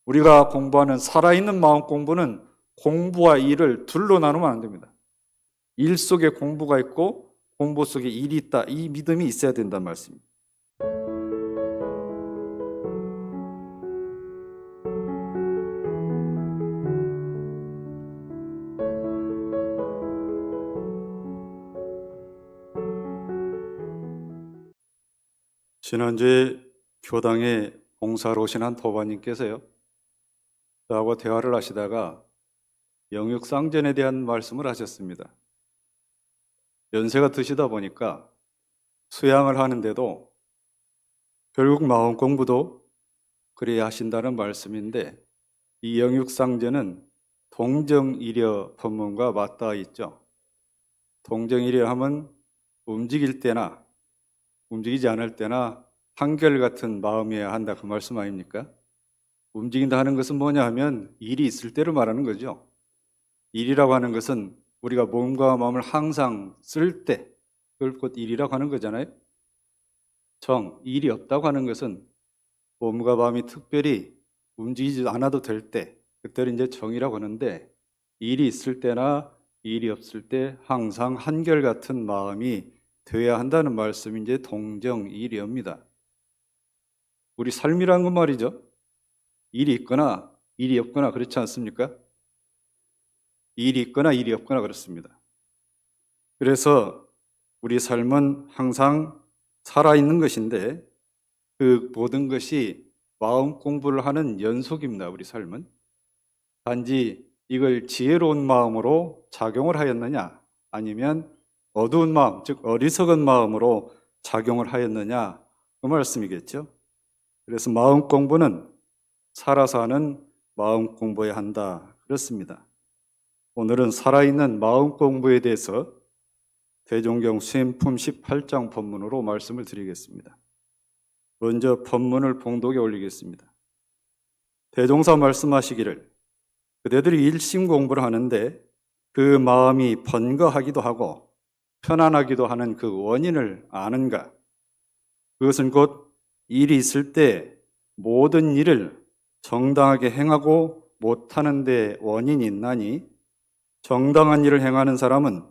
우리가 공부하는 살아있는 마음 공부는 공부와 일을 둘로 나누면 안 됩니다. 일 속에 공부가 있고 공부 속에 일이 있다. 이 믿음이 있어야 된다는 말씀입니다. 지난주에 교당에 봉사로 오신 한 도반님께서요, 저하고 대화를 하시다가 영육상전에 대한 말씀을 하셨습니다. 연세가 드시다 보니까 수양을 하는데도 결국 마음 공부도 그래야 하신다는 말씀인데, 이 영육상전은 동정이려 법문과 맞닿아 있죠. 동정이려 하면 움직일 때나 움직이지 않을 때나 한결같은 마음이어야 한다, 그 말씀 아닙니까? 움직인다 하는 것은 뭐냐 하면 일이 있을 때를 말하는 거죠. 일이라고 하는 것은 우리가 몸과 마음을 항상 쓸 때, 그걸 곧 일이라고 하는 거잖아요. 일이 없다고 하는 것은 몸과 마음이 특별히 움직이지 않아도 될 때, 그때를 이제 정이라고 하는데, 일이 있을 때나 일이 없을 때 항상 한결같은 마음이 되어야 한다는 말씀이 이제 동정일이옵니다. 우리 삶이란 건 말이죠. 일이 있거나 일이 없거나 그렇지 않습니까? 일이 있거나 일이 없거나 그렇습니다. 그래서 우리 삶은 항상 살아있는 것인데, 그 모든 것이 마음 공부를 하는 연속입니다. 우리 삶은. 단지 이걸 지혜로운 마음으로 작용을 하였느냐, 아니면 어두운 마음, 즉 어리석은 마음으로 작용을 하였느냐, 그 말씀이겠죠. 그래서 마음 공부는 살아서 하는 마음 공부해야 한다, 그렇습니다. 오늘은 살아있는 마음 공부에 대해서 대종경 수행품 18장 법문으로 말씀을 드리겠습니다. 먼저 법문을 봉독에 올리겠습니다. 대종사 말씀하시기를, 그대들이 일심 공부를 하는데 그 마음이 번거하기도 하고 편안하기도 하는 그 원인을 아는가? 그것은 곧 일이 있을 때 모든 일을 정당하게 행하고 못하는 데 원인이 있나니, 정당한 일을 행하는 사람은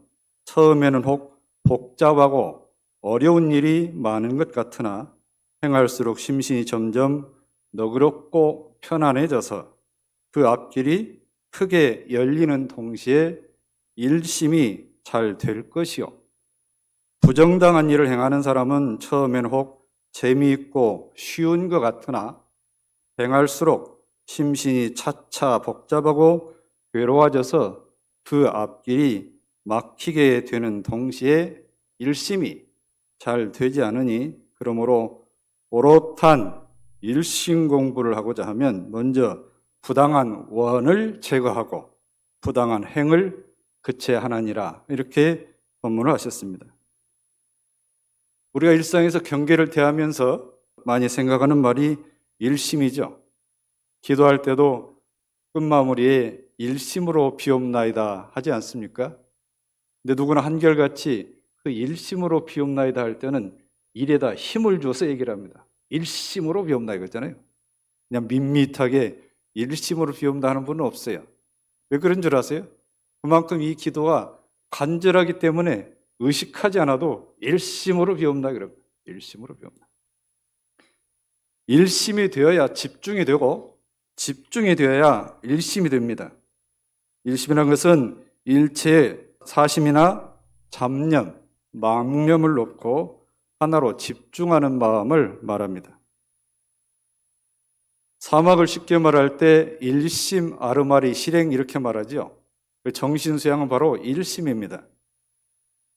처음에는 혹 복잡하고 어려운 일이 많은 것 같으나 행할수록 심신이 점점 너그럽고 편안해져서 그 앞길이 크게 열리는 동시에 일심이 잘 될 것이요, 부정당한 일을 행하는 사람은 처음에는 혹 재미있고 쉬운 것 같으나 행할수록 심신이 차차 복잡하고 괴로워져서 그 앞길이 막히게 되는 동시에 일심이 잘 되지 않으니, 그러므로 오롯한 일심 공부를 하고자 하면 먼저 부당한 원을 제거하고 부당한 행을 그체하나니라, 이렇게 법문을 하셨습니다. 우리가 일상에서 경계를 대하면서 많이 생각하는 말이 일심이죠. 기도할 때도 끝마무리에 일심으로 비옵나이다 하지 않습니까? 근데 누구나 한결같이 그 일심으로 비옵나이다 할 때는 일에다 힘을 줘서 얘기를 합니다. 일심으로 비옵나이다 그랬잖아요. 그냥 밋밋하게 일심으로 비옵나 하는 분은 없어요. 왜 그런 줄 아세요? 그만큼 이 기도가 간절하기 때문에 의식하지 않아도 일심으로 비옵나 그럽니다. 일심으로 비옵나. 일심이 되어야 집중이 되고, 집중이 되어야 일심이 됩니다. 일심이라는 것은 일체의 사심이나 잡념, 망념을 놓고 하나로 집중하는 마음을 말합니다. 사막을 쉽게 말할 때 일심 아르마리 실행, 이렇게 말하죠. 정신수양은 바로 일심입니다.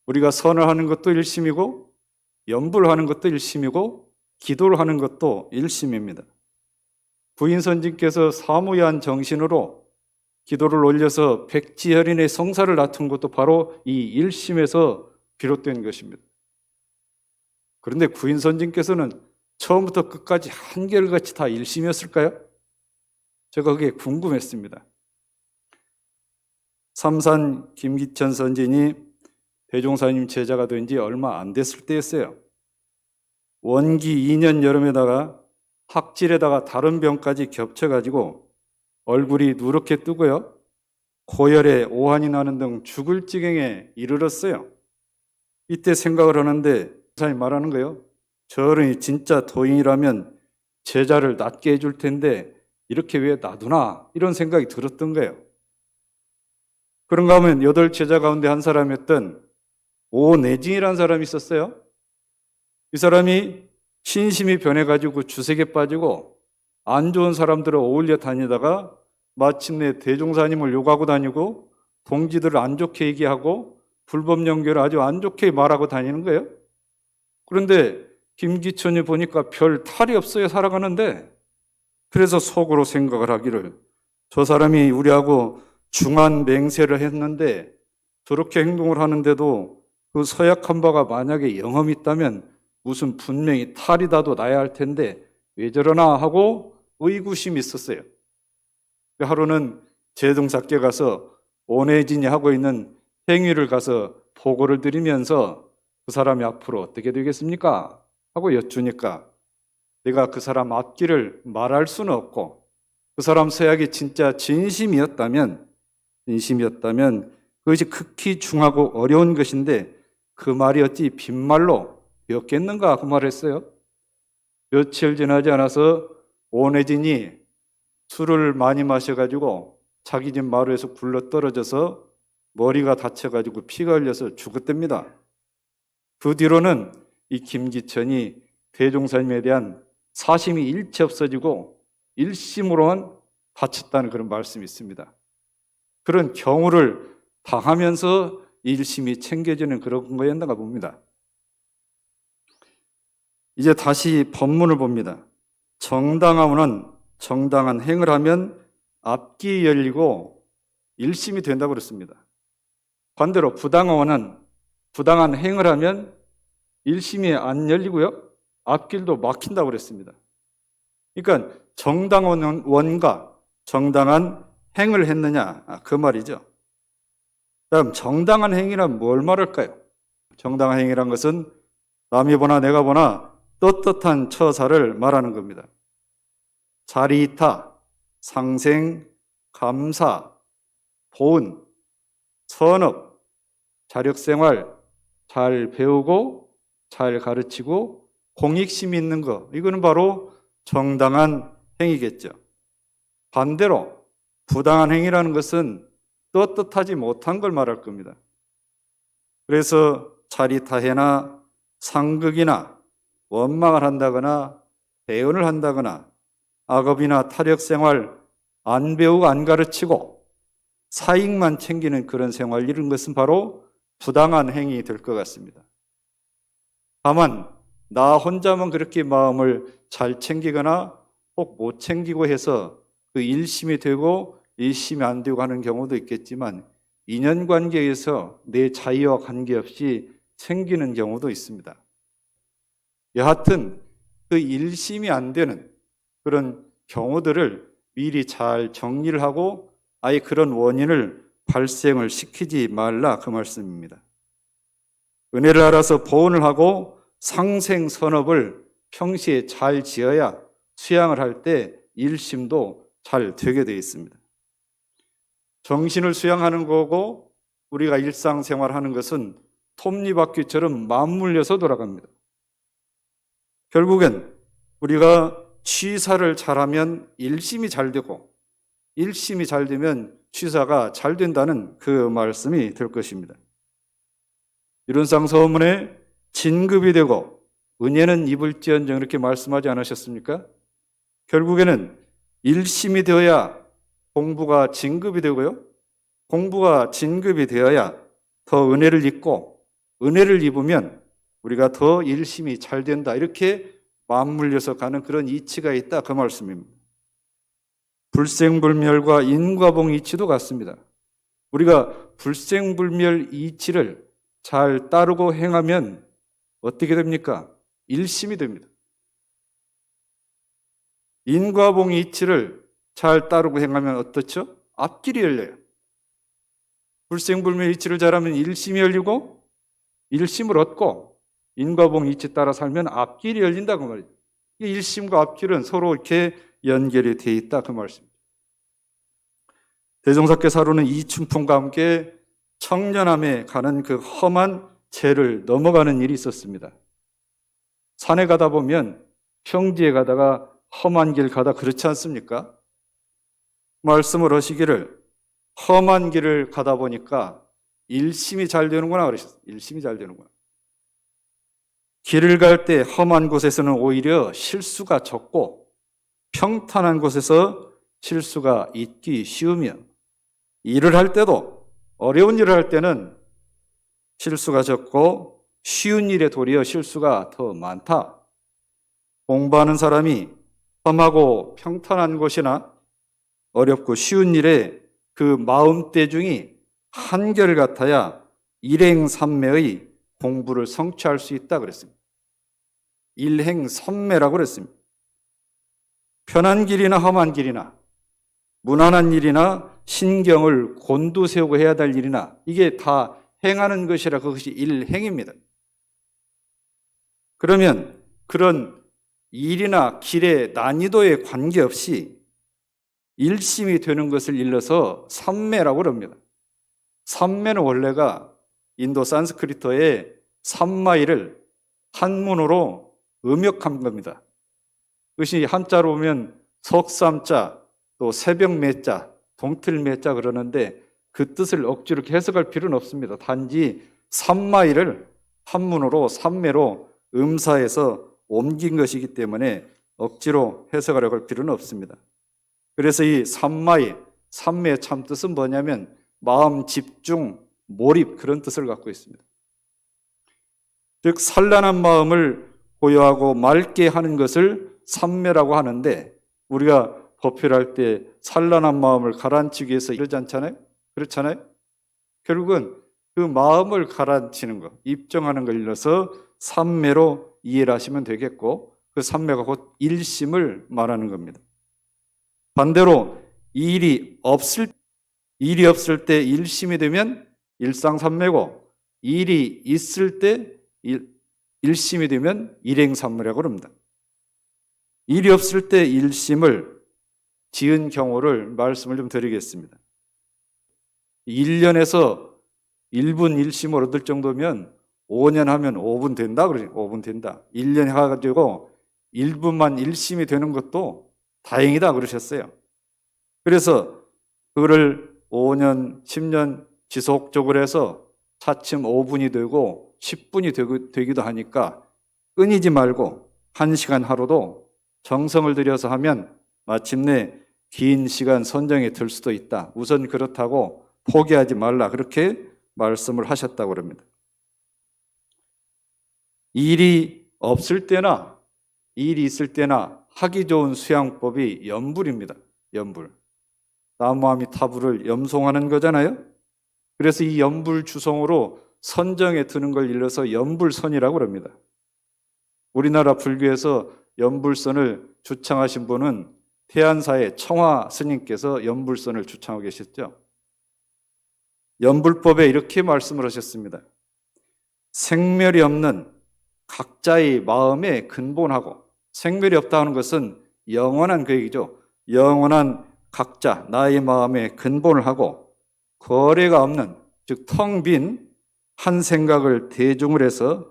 우리가 선을 하는 것도 일심이고, 염불을 하는 것도 일심이고, 기도를 하는 것도 일심입니다. 부인선진께서 사무야한 정신으로 기도를 올려서 백지혈인의 성사를 다툰 것도 바로 이 일심에서 비롯된 것입니다. 그런데 부인선진께서는 처음부터 끝까지 한결같이 다 일심이었을까요? 제가 그게 궁금했습니다. 삼산 김기천 선진이 대종사님 제자가 된 지 얼마 안 됐을 때였어요. 원기 2년 여름에다가 학질에다가 다른 병까지 겹쳐가지고 얼굴이 누렇게 뜨고요. 고열에 오한이 나는 등 죽을 지경에 이르렀어요. 이때 생각을 하는데 사람이 말하는 거예요. 저런이 진짜 도인이라면 제자를 낫게 해줄 텐데 이렇게 왜 놔두나? 이런 생각이 들었던 거예요. 그런가 하면 8제자 가운데 한 사람이었던 오내진이라는 사람이 있었어요. 이 사람이 신심이 변해가지고 주색에 빠지고 안 좋은 사람들을 어울려 다니다가 마침내 대종사님을 욕하고 다니고 동지들을 안 좋게 얘기하고 불법 연결을 아주 안 좋게 말하고 다니는 거예요. 그런데 김기천이 보니까 별 탈이 없어요, 살아가는데. 그래서 속으로 생각을 하기를 저 사람이 우리하고 중한 맹세를 했는데 저렇게 행동을 하는데도 그 서약한 바가 만약에 영험이 있다면 무슨 분명히 탈이라도 나야 할 텐데 왜 저러나 하고 의구심이 있었어요. 하루는 제동사께 가서 오내진이 하고 있는 행위를 가서 보고를 드리면서 그 사람이 앞으로 어떻게 되겠습니까? 하고 여쭈니까 내가 그 사람 앞길을 말할 수는 없고 그 사람 서약이 진짜 진심이었다면 그것이 극히 중하고 어려운 것인데 그 말이 어찌 빈말로 되었겠는가 그 말을 했어요. 며칠 지나지 않아서 오내진이 술을 많이 마셔가지고 자기 집 마루에서 굴러 떨어져서 머리가 다쳐가지고 피가 흘려서 죽었답니다. 그 뒤로는 이 김기천이 대종사님에 대한 사심이 일체 없어지고 일심으로만 바쳤다는 그런 말씀이 있습니다. 그런 경우를 당하면서 일심이 챙겨지는 그런 거였는가 봅니다. 이제 다시 법문을 봅니다. 정당하고는 정당한 행을 하면 앞길이 열리고 일심이 된다고 그랬습니다. 반대로 부당하고는 부당한 행을 하면 일심이 안 열리고요. 앞길도 막힌다고 그랬습니다. 그러니까 정당한 원과 정당한 행을 했느냐 그 말이죠. 다음 정당한 행위란 뭘 말할까요? 정당한 행위란 것은 남이 보나 내가 보나 떳떳한 처사를 말하는 겁니다. 자리이타, 상생, 감사, 보은, 선업, 자력생활, 잘 배우고 잘 가르치고 공익심이 있는 것, 이거는 바로 정당한 행위겠죠. 반대로 부당한 행위라는 것은 떳떳하지 못한 걸 말할 겁니다. 그래서 자리타해나 상극이나 원망을 한다거나 대언을 한다거나 악업이나 타력생활 안 배우고 안 가르치고 사익만 챙기는 그런 생활, 이런 것은 바로 부당한 행위 될 것 같습니다. 다만 나 혼자만 그렇게 마음을 잘 챙기거나 꼭 못 챙기고 해서 그 일심이 되고 일심이 안 되고 하는 경우도 있겠지만 인연관계에서 내 자유와 관계없이 생기는 경우도 있습니다. 여하튼 그 일심이 안 되는 그런 경우들을 미리 잘 정리를 하고 아예 그런 원인을 발생을 시키지 말라 그 말씀입니다. 은혜를 알아서 보온을 하고 상생선업을 평시에 잘 지어야 수양을 할 때 일심도 잘 되게 되어 있습니다. 정신을 수양하는 거고 우리가 일상생활하는 것은 톱니바퀴처럼 맞물려서 돌아갑니다. 결국엔 우리가 취사를 잘하면 일심이 잘 되고 일심이 잘 되면 취사가 잘 된다는 그 말씀이 될 것입니다. 이론상 서문에 진급이 되고 은혜는 입을지언정 이렇게 말씀하지 않으셨습니까? 결국에는 일심이 되어야 공부가 진급이 되고요. 공부가 진급이 되어야 더 은혜를 입고 은혜를 입으면 우리가 더 일심이 잘 된다. 이렇게 맞물려서 가는 그런 이치가 있다. 그 말씀입니다. 불생불멸과 인과봉 이치도 같습니다. 우리가 불생불멸 이치를 잘 따르고 행하면 어떻게 됩니까? 일심이 됩니다. 인과봉 이치를 잘 따르고 행하면 어떻죠? 앞길이 열려요. 불생불멸 이치를 잘하면 일심이 열리고 일심을 얻고 인과봉 이치 따라 살면 앞길이 열린다 그 말이죠. 이 일심과 앞길은 서로 이렇게 연결이 되어 있다 그 말씀입니다. 대종사께서 하루는 이춘풍과 함께 청년함에 가는 그 험한 제를 넘어가는 일이 있었습니다. 산에 가다 보면 평지에 가다가 험한 길 가다 그렇지 않습니까? 말씀을 하시기를 험한 길을 가다 보니까 일심이 잘 되는구나 그러셨어요. 일심이 잘 되는구나. 길을 갈 때 험한 곳에서는 오히려 실수가 적고 평탄한 곳에서 실수가 있기 쉬우며 일을 할 때도 어려운 일을 할 때는 실수가 적고 쉬운 일에 도리어 실수가 더 많다. 공부하는 사람이 험하고 평탄한 곳이나 어렵고 쉬운 일에 그 마음대중이 한결같아야 일행삼매의 공부를 성취할 수 있다 그랬습니다. 일행삼매라고 그랬습니다. 편한 길이나 험한 길이나 무난한 일이나 신경을 곤두세우고 해야 될 일이나 이게 다 행하는 것이라 그것이 일행입니다. 그러면 그런 일이나 길의 난이도에 관계없이 일심이 되는 것을 일러서 삼매라고 합니다. 삼매는 원래가 인도 산스크리트의 삼마이를 한문으로 음역한 겁니다. 그것이 한자로 보면 석삼자, 또 새벽매자, 동틀매자 그러는데 그 뜻을 억지로 이렇게 해석할 필요는 없습니다. 단지 삼마이를 한문으로 삼매로 음사해서 옮긴 것이기 때문에 억지로 해석하려고 할 필요는 없습니다. 그래서 이 삼마이, 삼매의 참 뜻은 뭐냐면 마음 집중, 몰입 그런 뜻을 갖고 있습니다. 즉 산란한 마음을 고요하고 맑게 하는 것을 삼매라고 하는데 우리가 법회할 때 산란한 마음을 가라앉히기 위해서 이러지 않잖아요? 그렇잖아요? 결국은 그 마음을 가라앉히는 것, 입정하는 걸 일러서 삼매로 이해를 하시면 되겠고 그 삼매가 곧 일심을 말하는 겁니다. 반대로 일이 없을 때 일심이 되면 일상삼매고 일이 있을 때 일심이 되면 일행삼매라고 합니다. 일이 없을 때 일심을 지은 경우를 말씀을 좀 드리겠습니다. 1년에서 1분 일심을 얻을 정도면 5년 하면 5분 된다 그러죠. 5분 된다. 1년 해가지고 1분만 일심이 되는 것도 다행이다 그러셨어요. 그래서 그거를 5년, 10년 지속적으로 해서 차츰 5분이 되고 10분이 되기도 하니까 끊이지 말고 1시간 하루도 정성을 들여서 하면 마침내 긴 시간 선정에 들 수도 있다. 우선 그렇다고 포기하지 말라. 그렇게 말씀을 하셨다고 합니다. 일이 없을 때나 일이 있을 때나 하기 좋은 수양법이 염불입니다. 염불. 나무아미타불을 염송하는 거잖아요. 그래서 이 염불 주송으로 선정에 드는 걸 일러서 염불선이라고 합니다. 우리나라 불교에서 염불선을 주창하신 분은 태안사의 청화 스님께서 염불선을 주창하고 계셨죠. 염불법에 이렇게 말씀을 하셨습니다. 생멸이 없는 각자의 마음에 근본하고, 생멸이 없다는 것은 영원한 그 얘기죠. 영원한 각자 나의 마음에 근본을 하고 거래가 없는, 즉 텅 빈 한 생각을 대중을 해서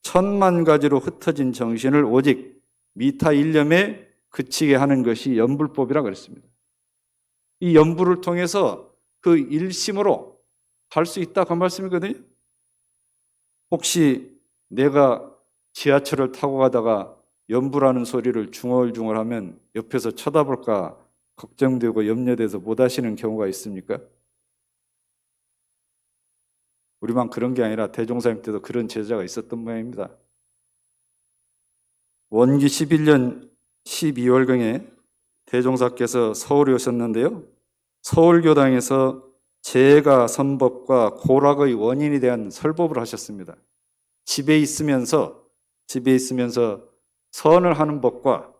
천만 가지로 흩어진 정신을 오직 미타 일념에 그치게 하는 것이 염불법이라고 그랬습니다. 이 염불을 통해서 그 일심으로 할 수 있다 그 말씀이거든요. 혹시 내가 지하철을 타고 가다가 염불하는 소리를 중얼중얼하면 옆에서 쳐다볼까 걱정되고 염려돼서 못 하시는 경우가 있습니까? 우리만 그런 게 아니라 대종사님 때도 그런 제자가 있었던 모양입니다. 원기 11년 12월경에 대종사께서 서울에 오셨는데요. 서울교당에서 재가 선법과 고락의 원인에 대한 설법을 하셨습니다. 집에 있으면서 선을 하는 법과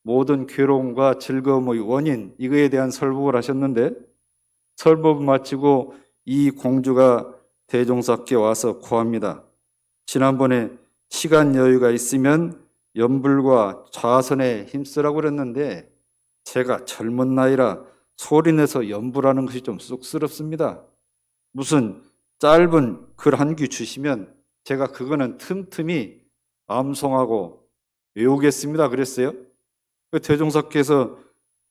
모든 괴로움과 즐거움의 원인, 이거에 대한 설법을 하셨는데, 설법을 마치고 이 공주가 대종사께 와서 고합니다. 지난번에 시간 여유가 있으면 염불과 좌선에 힘쓰라고 그랬는데 제가 젊은 나이라 소리내서 연부라는 것이 좀 쑥스럽습니다. 무슨 짧은 글 한 귀 주시면 제가 그거는 틈틈이 암송하고 외우겠습니다 그랬어요. 대종사께서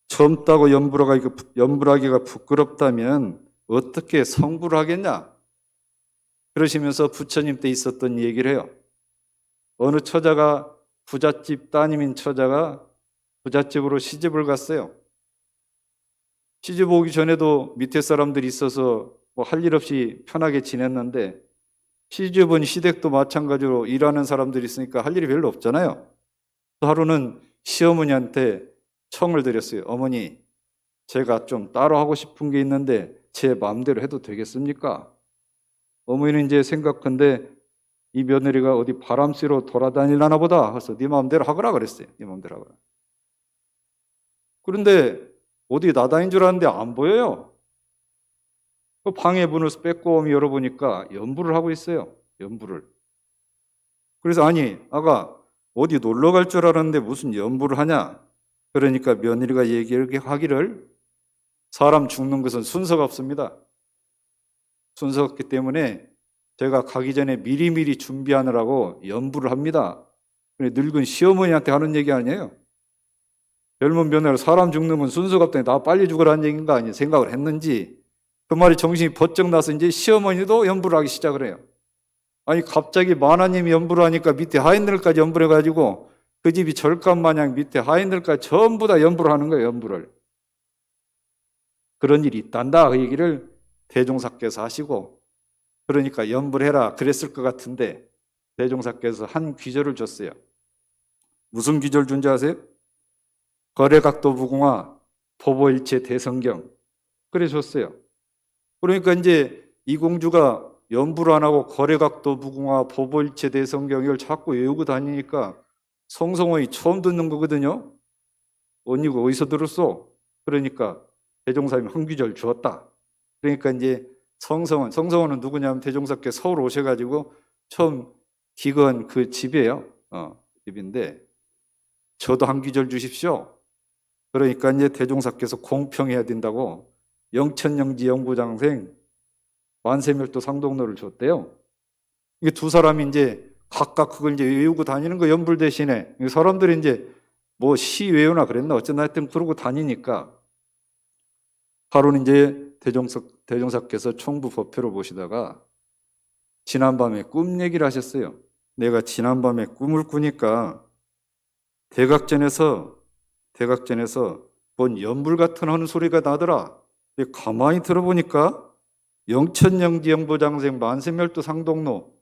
젊다고 연불하기가 부끄럽다면 어떻게 성불을 하겠냐? 그러시면서 부처님 때 있었던 얘기를 해요. 어느 처자가 부잣집 따님인 처자가 부잣집으로 시집을 갔어요. 시집 오기 전에도 밑에 사람들이 있어서 뭐 할 일 없이 편하게 지냈는데 시집 온 시댁도 마찬가지로 일하는 사람들이 있으니까 할 일이 별로 없잖아요. 하루는 시어머니한테 청을 드렸어요. 어머니, 제가 좀 따로 하고 싶은 게 있는데 제 마음대로 해도 되겠습니까? 어머니는 이제 생각한데 이 며느리가 어디 바람 쐬러 돌아다니려나 보다 해서 네 마음대로 하거라 그랬어요. 네 마음대로 하거라. 그런데 어디 나다닌 줄 알았는데 안 보여요. 그 방해 문을 빼꼼히 열어보니까 연부를 하고 있어요. 연부를. 그래서 아니 아가 어디 놀러 갈 줄 알았는데 무슨 연부를 하냐. 그러니까 며느리가 얘기하기를 사람 죽는 것은 순서가 없습니다. 순서가 없기 때문에 제가 가기 전에 미리미리 준비하느라고 연부를 합니다. 늙은 시어머니한테 하는 얘기 아니에요. 젊은 며느리가 사람 죽는 건 순서가 없다니 나 빨리 죽으라는 얘기인가 아니 생각을 했는지 그 말이 정신이 번쩍 나서 이제 시어머니도 연부를 하기 시작을 해요. 아니 갑자기 만화님이 연부를 하니까 밑에 하인들까지 연부를 해가지고 그 집이 절간 마냥 밑에 하인들까지 전부 다 연부를 하는 거예요. 연부를. 그런 일이 있단다 그 얘기를 대종사께서 하시고 그러니까 연부를 해라 그랬을 것 같은데 대종사께서 한 귀절을 줬어요. 무슨 귀절 준지 아세요? 거래각도 부궁화 보보일체 대성경 그래 줬어요. 그러니까 이제 이 공주가 연부를 안 하고 거래각도 부궁화 보보일체 대성경 이걸 자꾸 외우고 다니니까 성성원이 처음 듣는 거거든요. 언니가 어디서 들었어? 그러니까 대종사님이 한 귀절 주었다. 그러니까 이제 성성원은 누구냐면 대종사께서 서울 오셔가지고 처음 기거한 그 집이에요. 집인데 저도 한 귀절 주십시오. 그러니까 이제 대종사께서 공평해야 된다고 영천영지 영부장생 만세멸도 상동로를 줬대요. 이게 두 사람이 이제 각각 그걸 이제 외우고 다니는 거 연불 대신에 사람들이 이제 뭐 시 외우나 그랬나 어쨌든 하여튼 그러고 다니니까 하루는 이제 대종사께서 총부 법회로 보시다가 지난밤에 꿈 얘기를 하셨어요. 내가 지난밤에 꿈을 꾸니까 대각전에서 뭔 연불 같은 하는 소리가 나더라. 가만히 들어보니까 영천영지 영부장생 만세멸도 상동로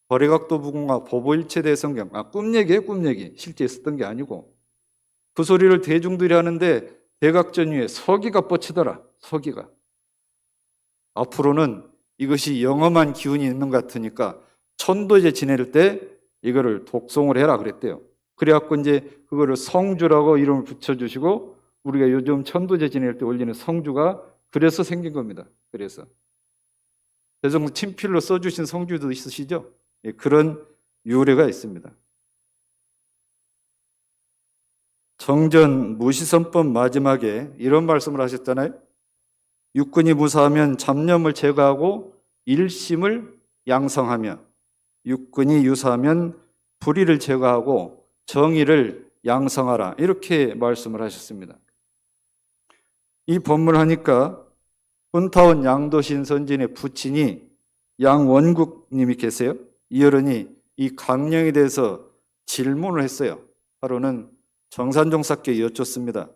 거래각도 부궁화 보보일체 대성경 꿈 얘기예요. 꿈 얘기. 실제 있었던 게 아니고 그 소리를 대중들이 하는데 대각전 위에 서기가 뻗치더라. 서기가. 앞으로는 이것이 영험한 기운이 있는 것 같으니까 천도제 지낼 때 이거를 독송을 해라 그랬대요. 그래갖고 이제 그거를 성주라고 이름을 붙여주시고 우리가 요즘 천도제 지낼 때 올리는 성주가 그래서 생긴 겁니다. 그래서 대성 친필로 써주신 성주도 있으시죠? 예, 그런 유래가 있습니다. 정전 무시선법 마지막에 이런 말씀을 하셨잖아요. 육군이 무사하면 잡념을 제거하고 일심을 양성하며 육군이 유사하면 불의를 제거하고 정의를 양성하라 이렇게 말씀을 하셨습니다. 이 법문을 하니까 훈타원 양도신 선진의 부친이 양원국님이 계세요. 이 어른이 이 강령에 대해서 질문을 했어요. 하루는 정산종사께 여쭙습니다.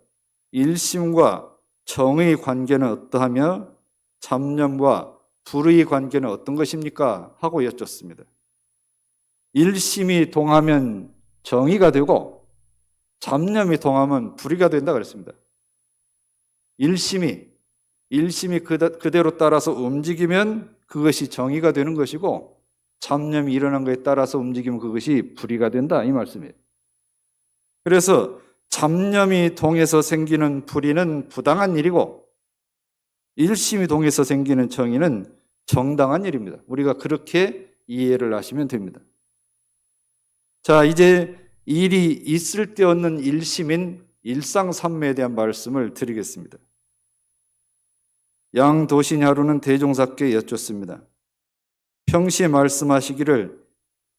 일심과 정의 관계는 어떠하며 잡념과 불의 관계는 어떤 것입니까? 하고 여쭙습니다. 일심이 동하면 정의가 되고 잡념이 동하면 불의가 된다 그랬습니다. 일심이 그대로 따라서 움직이면 그것이 정의가 되는 것이고 잡념이 일어난 것에 따라서 움직이면 그것이 불의가 된다 이 말씀이에요. 그래서 잡념이 동해서 생기는 불의는 부당한 일이고 일심이 동해서 생기는 정의는 정당한 일입니다. 우리가 그렇게 이해를 하시면 됩니다. 자, 이제 일이 있을 때 얻는 일심인 일상삼매에 대한 말씀을 드리겠습니다. 양도신하루는 대종사께 여쭙습니다. 평시에 말씀하시기를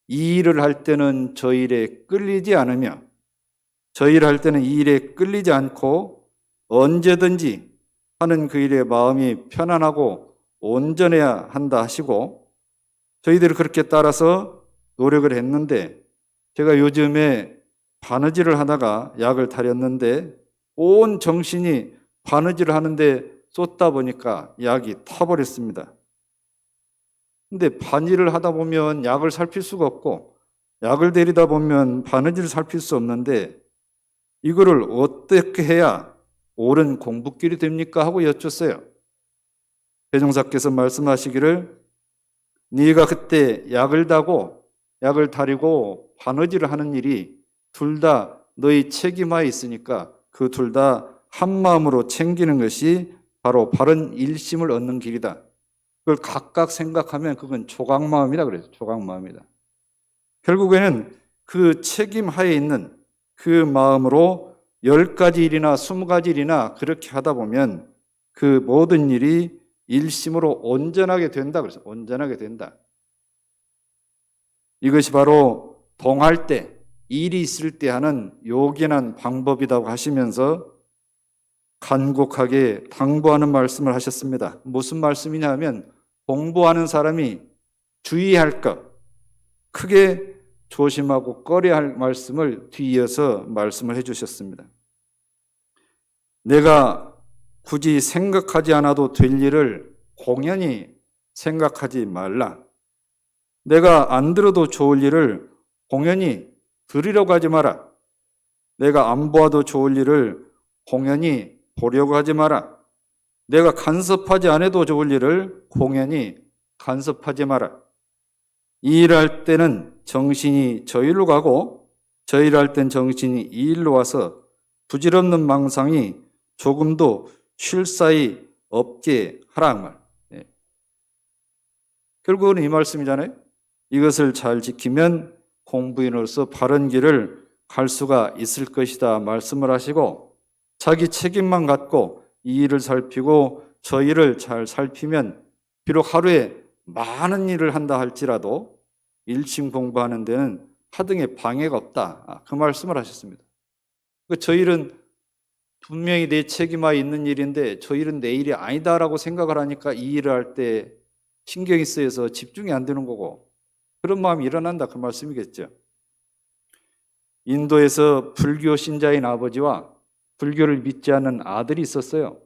이 일을 할 때는 저 일에 끌리지 않으며 저 일을 할 때는 이 일에 끌리지 않고 언제든지 하는 그 일에 마음이 편안하고 온전해야 한다 하시고 저희들이 그렇게 따라서 노력을 했는데 제가 요즘에 바느질을 하다가 약을 타렸는데 온 정신이 바느질을 하는데 쏟다 보니까 약이 타버렸습니다. 근데 바느질을 하다 보면 약을 살필 수가 없고 약을 데리다 보면 바느질을 살필 수 없는데 이거를 어떻게 해야 옳은 공부길이 됩니까? 하고 여쭙어요. 대종사께서 말씀하시기를 네가 그때 약을 다리고 바느질을 하는 일이 둘 다 너희 책임하에 있으니까 그 둘 다 한 마음으로 챙기는 것이 바로 바른 일심을 얻는 길이다. 그걸 각각 생각하면 그건 조각마음이다 그래요. 조각마음이다. 결국에는 그 책임하에 있는 그 마음으로 10가지 일이나 20가지 일이나 그렇게 하다 보면 그 모든 일이 일심으로 온전하게 된다 그래서 온전하게 된다. 이것이 바로 동할 때, 일이 있을 때 하는 요긴한 방법이라고 하시면서 간곡하게 당부하는 말씀을 하셨습니다. 무슨 말씀이냐 하면 공부하는 사람이 주의할 것, 크게 조심하고 꺼려야 할 말씀을 뒤이어서 말씀을 해주셨습니다. 내가 굳이 생각하지 않아도 될 일을 공연히 생각하지 말라. 내가 안 들어도 좋을 일을 공연히 들으려고 하지 마라. 내가 안 보아도 좋을 일을 공연히 보려고 하지 마라. 내가 간섭하지 않아도 좋을 일을 공연히 간섭하지 마라. 이 일을 할 때는 정신이 저 일로 가고 저 일을 할 땐 정신이 이 일로 와서 부질없는 망상이 조금도 쉴 사이 없게 하라 말. 결국은 이 말씀이잖아요. 이것을 잘 지키면 공부인으로서 바른 길을 갈 수가 있을 것이다 말씀을 하시고 자기 책임만 갖고 이 일을 살피고 저 일을 잘 살피면 비록 하루에 많은 일을 한다 할지라도 일심 공부하는 데는 하등의 방해가 없다. 그 말씀을 하셨습니다. 저 일은 분명히 내 책임하에 있는 일인데 저 일은 내 일이 아니다라고 생각을 하니까 이 일을 할 때 신경이 쓰여서 집중이 안 되는 거고 그런 마음이 일어난다 그 말씀이겠죠. 인도에서 불교 신자인 아버지와 불교를 믿지 않는 아들이 있었어요.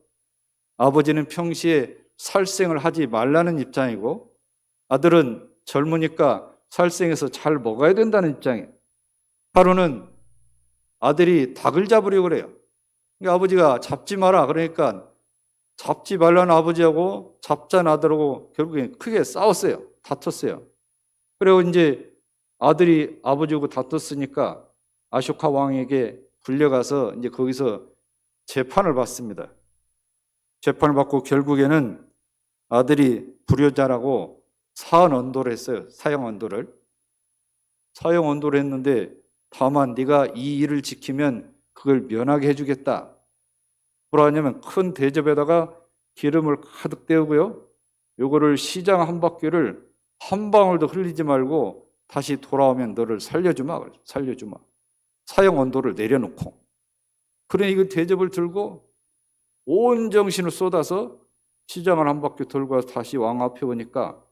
아버지는 평시에 살생을 하지 말라는 입장이고 아들은 젊으니까 살생해서 잘 먹어야 된다는 입장이에요. 하루는 아들이 닭을 잡으려고 그래요. 그러니까 아버지가 잡지 마라 그러니까 잡지 말라는 아버지하고 잡자는 아들하고 결국에 크게 싸웠어요. 다퉜어요. 그리고 이제 아들이 아버지하고 다퉜으니까 아쇼카 왕에게 불려가서 이제 거기서 재판을 받습니다. 재판을 받고 결국에는 아들이 불효자라고 사형 언도를 했어요. 사형 언도를. 사형 언도를 했는데 다만 네가 이 일을 지키면 그걸 면하게 해주겠다. 뭐라 하냐면 큰 대접에다가 기름을 가득 떼우고요. 요거를 시장 한 바퀴를 한 방울도 흘리지 말고 다시 돌아오면 너를 살려주마. 살려주마. 사형 언도를 내려놓고. 그러니 이거 대접을 들고 온 정신을 쏟아서 시장을 한 바퀴 돌고 와서 다시 왕 앞에 보니까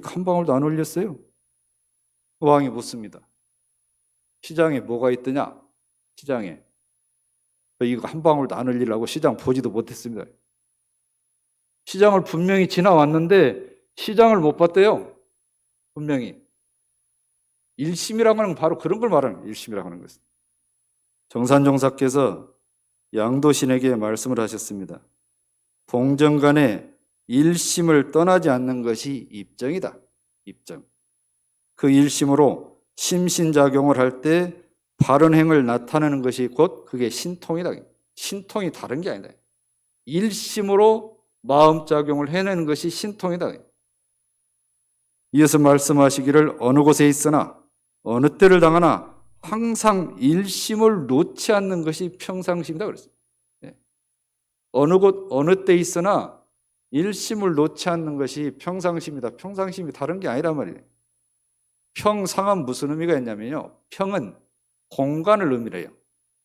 한 방울도 안 흘렸어요. 왕이 묻습니다. 시장에 뭐가 있더냐? 시장에. 이거 한 방울도 안 흘리려고 시장 보지도 못했습니다. 시장을 분명히 지나왔는데 시장을 못 봤대요. 분명히. 일심이라고 하는 건 바로 그런 걸 말하는 일심이라고 하는 것입니다. 정산종사께서 양도신에게 말씀을 하셨습니다. 동정 간에 일심을 떠나지 않는 것이 입정이다. 입정. 그 일심으로 심신작용을 할 때 바른 행을 나타내는 것이 곧 그게 신통이다. 신통이 다른 게 아니다. 일심으로 마음작용을 해내는 것이 신통이다. 이어서 말씀하시기를 어느 곳에 있으나 어느 때를 당하나 항상 일심을 놓지 않는 것이 평상심이다 그랬어요. 어느 곳 어느 때 있으나 일심을 놓지 않는 것이 평상시입니다. 평상심이 다른 게 아니란 말이에요. 평상은 무슨 의미가 있냐면요. 평은 공간을 의미해요.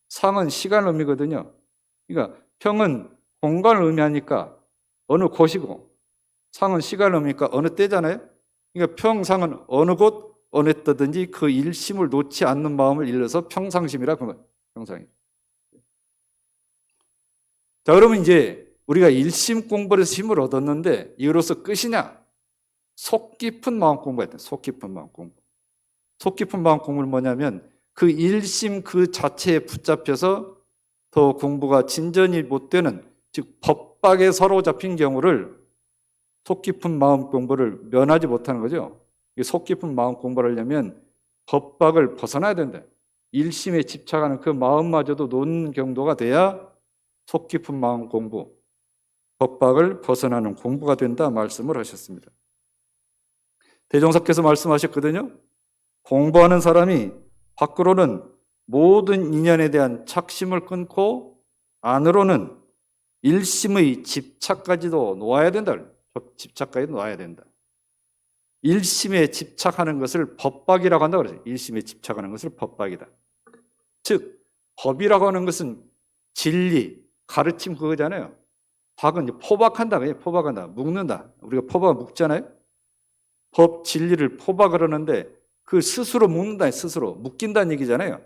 상은 시간을 의미거든요. 그러니까 평은 공간을 의미하니까 어느 곳이고, 상은 시간을 의미하니까 어느 때잖아요. 그러니까 평상은 어느 곳 어느 때든지 그 일심을 놓지 않는 마음을 일러서 평상심이라 그 말. 평상심. 자, 그러면 이제 우리가 일심 공부를 해서 힘을 얻었는데 이로써 끝이냐? 속 깊은 마음 공부해야 돼. 속 깊은 마음 공부. 속 깊은 마음 공부는 뭐냐면 그 일심 그 자체에 붙잡혀서 더 공부가 진전이 못 되는, 즉 법박에 사로잡힌 경우를 속 깊은 마음 공부를 면하지 못하는 거죠. 속 깊은 마음 공부를 하려면 법박을 벗어나야 된다. 일심에 집착하는 그 마음마저도 놓는 경도가 돼야 속 깊은 마음 공부, 법박을 벗어나는 공부가 된다 말씀을 하셨습니다. 대종사께서 말씀하셨거든요. 공부하는 사람이 밖으로는 모든 인연에 대한 착심을 끊고 안으로는 일심의 집착까지도 놓아야 된다. 집착까지 놓아야 된다. 일심에 집착하는 것을 법박이라고 한다고 그랬어요. 일심에 집착하는 것을 법박이다. 즉 법이라고 하는 것은 진리, 가르침 그거잖아요. 박은 이제 포박한다. 포박한다. 묶는다. 우리가 포박 묶잖아요. 법 진리를 포박을 하는데 그 스스로 묶는다. 스스로 묶인다는 얘기잖아요.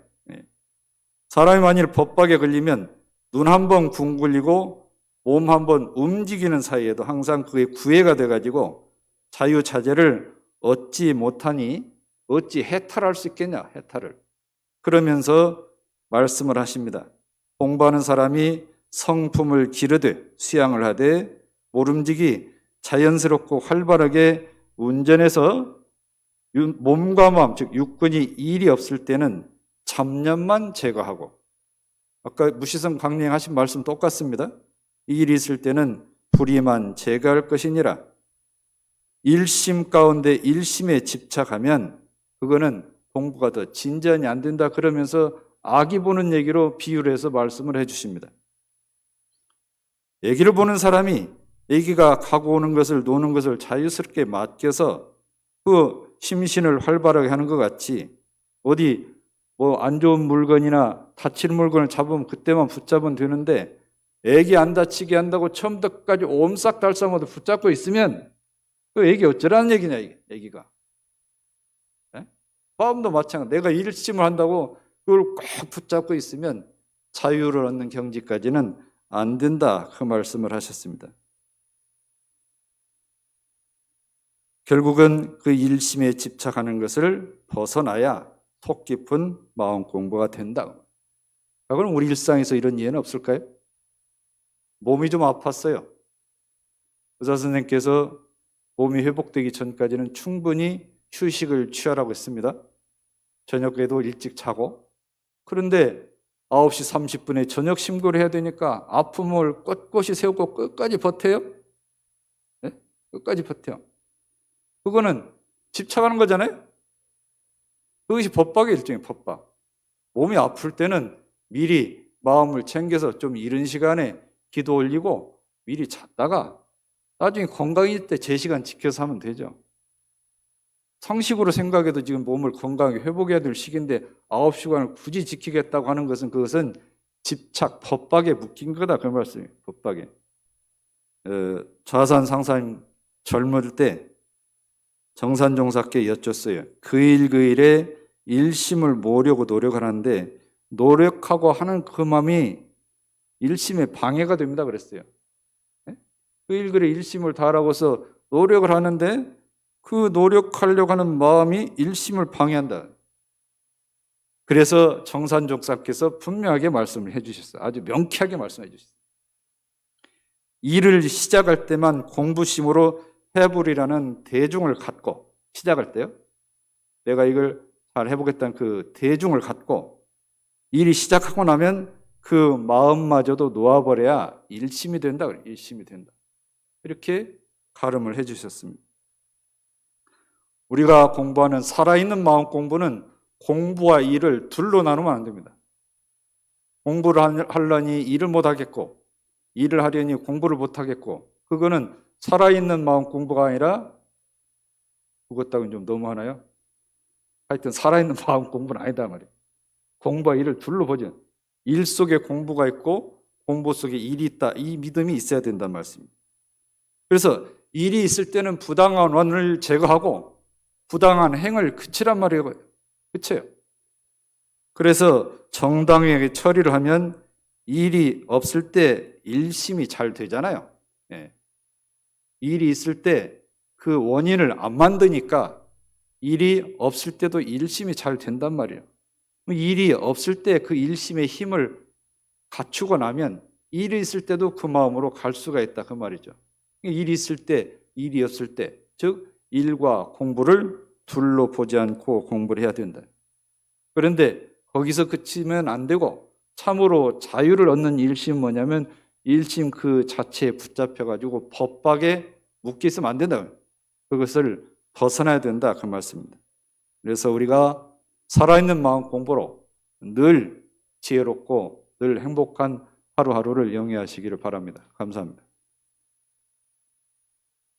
사람이 만일 법박에 걸리면 눈 한 번 굼굴리고 몸 한 번 움직이는 사이에도 항상 그게 구애가 돼가지고 자유자재를 얻지 못하니 어찌 해탈할 수 있겠냐. 해탈을. 그러면서 말씀을 하십니다. 공부하는 사람이 성품을 기르되 수양을 하되 모름지기 자연스럽고 활발하게 운전해서 몸과 마음, 즉 육군이 일이 없을 때는 잡념만 제거하고, 아까 무시성 강령하신 말씀 똑같습니다. 일이 있을 때는 불의만 제거할 것이니라. 일심 가운데 일심에 집착하면 그거는 공부가 더 진전이 안 된다. 그러면서 아기 보는 얘기로 비유를 해서 말씀을 해 주십니다. 애기를 보는 사람이 애기가 가고 오는 것을 노는 것을 자유스럽게 맡겨서 그 심신을 활발하게 하는 것 같이 어디 뭐 안 좋은 물건이나 다치는 물건을 잡으면 그때만 붙잡으면 되는데 애기 안 다치게 한다고 처음부터 끝까지 옴싹달싹하고 붙잡고 있으면 그 애기 어쩌라는 얘기냐, 이게 애기가. 마음도 마찬가지. 내가 일심을 한다고 그걸 꽉 붙잡고 있으면 자유를 얻는 경지까지는 안 된다. 그 말씀을 하셨습니다. 결국은 그 일심에 집착하는 것을 벗어나야 속 깊은 마음 공부가 된다. 그럼 우리 일상에서 이런 예는 없을까요? 몸이 좀 아팠어요. 의사 선생님께서 몸이 회복되기 전까지는 충분히 휴식을 취하라고 했습니다. 저녁에도 일찍 자고. 그런데 9시 30분에 저녁 심고를 해야 되니까 아픔을 꼿꼿이 세우고 끝까지 버텨요? 네? 끝까지 버텨요. 그거는 집착하는 거잖아요? 그것이 법박의 일종의 법박. 몸이 아플 때는 미리 마음을 챙겨서 좀 이른 시간에 기도 올리고 미리 잤다가 나중에 건강해질 때 제 시간 지켜서 하면 되죠. 상식으로 생각해도 지금 몸을 건강하게 회복해야 될 시기인데 9시간을 굳이 지키겠다고 하는 것은 그것은 집착, 법박에 묶인 거다. 그 말씀이에요. 법박에. 좌산 상사님 젊을 때 정산종사께 여쭸어요. 그 일에 일심을 모으려고 노력하는데 노력하고 하는 그 마음이 일심에 방해가 됩니다. 그랬어요. 그 일에 일심을 다하라고서 노력을 하는데 그 노력하려고 하는 마음이 일심을 방해한다. 그래서 정산종사께서 분명하게 말씀을 해주셨어요. 아주 명쾌하게 말씀해 주셨어요. 일을 시작할 때만 공부심으로 해보리라는 대중을 갖고 시작할 때요. 내가 이걸 잘 해보겠다는 그 대중을 갖고 일이 시작하고 나면 그 마음마저도 놓아버려야 일심이 된다. 일심이 된다. 이렇게 가름을 해주셨습니다. 우리가 공부하는 살아있는 마음 공부는 공부와 일을 둘로 나누면 안 됩니다. 공부를 하려니 일을 못하겠고 일을 하려니 공부를 못하겠고, 그거는 살아있는 마음 공부가 아니라 그것하고는 좀 너무하나요? 하여튼 살아있는 마음 공부는 아니다 말이에요. 공부와 일을 둘러보죠. 일 속에 공부가 있고 공부 속에 일이 있다. 이 믿음이 있어야 된다는 말씀입니다. 그래서 일이 있을 때는 부당한 원을 제거하고 부당한 행을 그치란 말이에요. 그쳐요. 그래서 정당하게 처리를 하면 일이 없을 때 일심이 잘 되잖아요. 예. 일이 있을 때 그 원인을 안 만드니까 일이 없을 때도 일심이 잘 된단 말이에요. 일이 없을 때 그 일심의 힘을 갖추고 나면 일이 있을 때도 그 마음으로 갈 수가 있다 그 말이죠. 일이 있을 때, 일이 없을 때, 즉 일과 공부를 둘로 보지 않고 공부를 해야 된다. 그런데 거기서 그치면 안 되고 참으로 자유를 얻는 일심은 뭐냐면 일심 그 자체에 붙잡혀가지고 법박에 묶여 있으면 안 된다. 그것을 벗어나야 된다 그 말씀입니다. 그래서 우리가 살아있는 마음 공부로 늘 지혜롭고 늘 행복한 하루하루를 영위하시기를 바랍니다. 감사합니다.